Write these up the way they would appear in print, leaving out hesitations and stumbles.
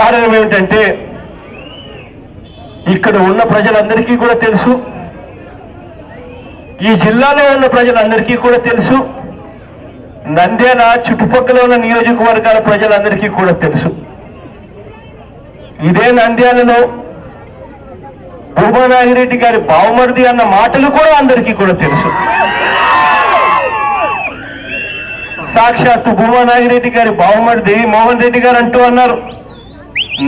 కారణం ఏమిటంటే ఇక్కడ ఉన్న ప్రజలందరికీ కూడా తెలుసు, ఈ జిల్లాలో ఉన్న ప్రజలందరికీ కూడా తెలుసు, నంద్యాల చుట్టుపక్కల ఉన్న నియోజకవర్గాల ప్రజలందరికీ కూడా తెలుసు. ఇదే నంద్యాలలో భూమానాగిరెడ్డి గారి బావమరిది అన్న మాటలు కూడా అందరికీ కూడా తెలుసు. సాక్షాత్తు భూమానాగిరెడ్డి గారి బావమరిది మోహన్ రెడ్డి గారు అంటూ అన్నారు,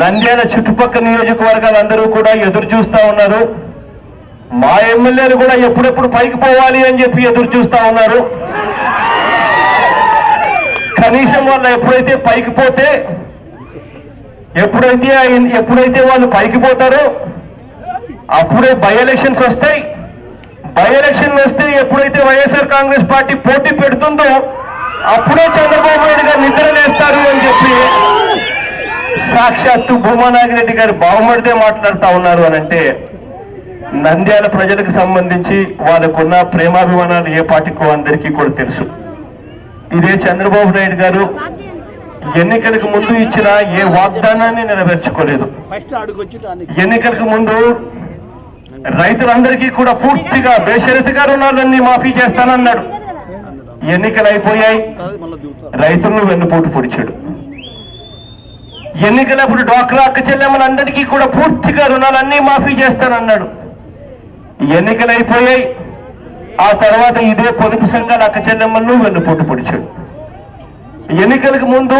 నంద్యాల చుట్టుపక్కల నియోజకవర్గాలందరూ కూడా ఎదురు చూస్తా ఉన్నారు, మా ఎమ్మెల్యేలు కూడా ఎప్పుడెప్పుడు పైకి పోవాలి అని చెప్పి ఎదురు చూస్తా ఉన్నారు. కనీసం వాళ్ళు ఎప్పుడైతే పైకి పోతే ఎప్పుడైతే వాళ్ళు పైకి పోతారో అప్పుడే బై ఎలక్షన్స్ వస్తాయి. బై ఎలక్షన్ వస్తే ఎప్పుడైతే వైఎస్ఆర్ కాంగ్రెస్ పార్టీ పోటీ పెడుతుందో అప్పుడే చంద్రబాబు నాయుడు గారు నిద్రలేస్తారు అని చెప్పి సాక్షాత్తు భూమానాగిరెడ్డి గారు బావమరిదే మాట్లాడుతూ ఉన్నారు అని అంటే నంద్యాల ప్రజలకు సంబంధించి వాళ్ళకున్న ప్రేమాభిమానాలు ఏ పార్టీకో అందరికీ కూడా తెలుసు. ఇదే చంద్రబాబు నాయుడు గారు ఎన్నికలకు ముందు ఇచ్చిన ఏ వాగ్దానాన్ని నెరవేర్చుకోలేదు. ఎన్నికలకు ముందు రైతులందరికీ కూడా పూర్తిగా బేషరతుగా రుణాలన్నీ మాఫీ చేస్తానన్నాడు. ఎన్నికలు అయిపోయాయి, రైతులను వెన్నుపోటు పొడిచాడు. ఎన్నికలప్పుడు డ్వాక్రా అక్క చెల్లెమ్మలందరికీ కూడా పూర్తిగా రుణాలన్నీ మాఫీ చేస్తానన్నాడు. ఎన్నికలు అయిపోయాయి, ఆ తర్వాత ఇదే పొదుపు సంఘాల అక్క చెల్లెమ్మలను వెన్నుపోటు పొడిచాడు. ఎన్నికలకు ముందు